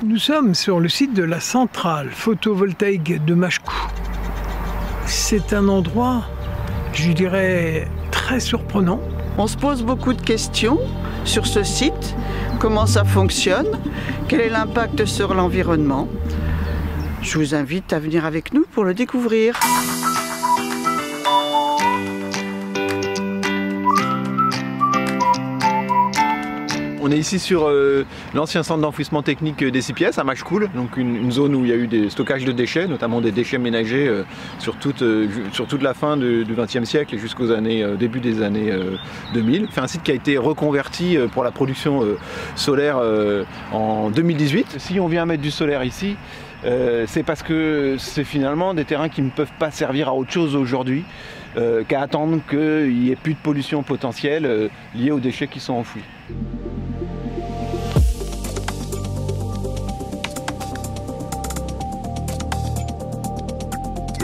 Nous sommes sur le site de la centrale photovoltaïque de Machecou. C'est un endroit, je dirais, très surprenant. On se pose beaucoup de questions sur ce site. Comment ça fonctionne? Quel est l'impact sur l'environnement? Je vous invite à venir avec nous pour le découvrir. On est ici sur l'ancien centre d'enfouissement technique des 6 pièces à Machecou, donc une zone où il y a eu des stockages de déchets, notamment des déchets ménagers sur toute la fin du XXe siècle et jusqu'aux début des années 2000. C'est un site qui a été reconverti pour la production solaire en 2018. Si on vient mettre du solaire ici, c'est parce que c'est finalement des terrains qui ne peuvent pas servir à autre chose aujourd'hui qu'à attendre qu'il n'y ait plus de pollution potentielle liée aux déchets qui sont enfouis.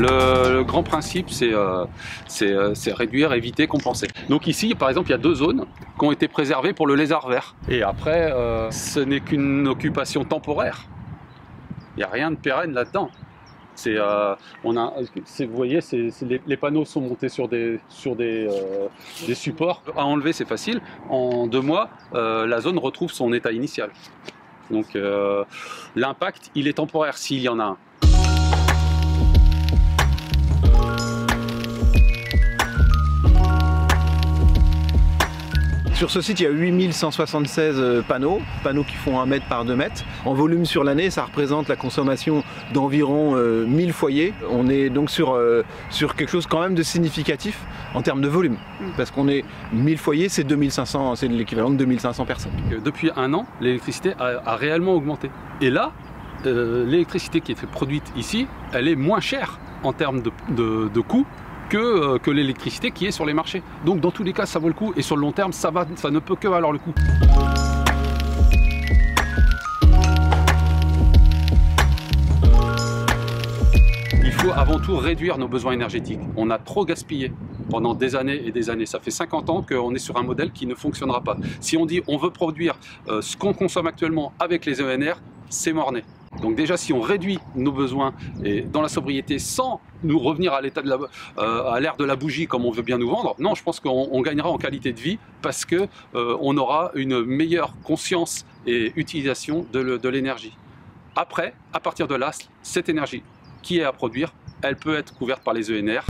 Le grand principe, c'est réduire, éviter, compenser. Donc ici, par exemple, il y a 2 zones qui ont été préservées pour le lézard vert. Et après, ce n'est qu'une occupation temporaire. Il n'y a rien de pérenne là-dedans. Vous voyez, les panneaux sont montés sur des supports. À enlever, c'est facile. En 2 mois, la zone retrouve son état initial. Donc l'impact, il est temporaire s'il y en a un. Sur ce site, il y a 8176 panneaux qui font 1 mètre par 2 mètres. En volume sur l'année, ça représente la consommation d'environ 1000 foyers. On est donc sur quelque chose quand même de significatif en termes de volume. Parce qu'on est 1000 foyers, c'est 2500, c'est l'équivalent de 2500 personnes. Depuis 1 an, l'électricité a réellement augmenté. Et là, l'électricité qui est produite ici, elle est moins chère en termes de coût que l'électricité qui est sur les marchés. Donc dans tous les cas, ça vaut le coup et sur le long terme, ça ne peut que valoir le coup. Il faut avant tout réduire nos besoins énergétiques. On a trop gaspillé pendant des années et des années. Ça fait 50 ans qu'on est sur un modèle qui ne fonctionnera pas. Si on dit on veut produire ce qu'on consomme actuellement avec les ENR, c'est mort-né. Donc déjà, si on réduit nos besoins et dans la sobriété sans nous revenir à l'état à l'ère de la bougie comme on veut bien nous vendre, non, je pense qu'on gagnera en qualité de vie parce que on aura une meilleure conscience et utilisation de l'énergie. Après, à partir de là, cette énergie qui est à produire, elle peut être couverte par les ENR.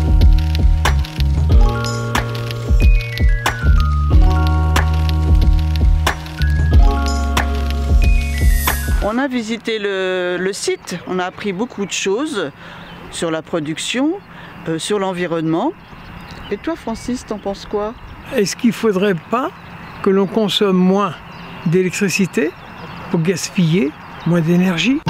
On a visité le site, on a appris beaucoup de choses sur la production, sur l'environnement. Et toi, Francis, t'en penses quoi? Est-ce qu'il ne faudrait pas que l'on consomme moins d'électricité pour gaspiller moins d'énergie?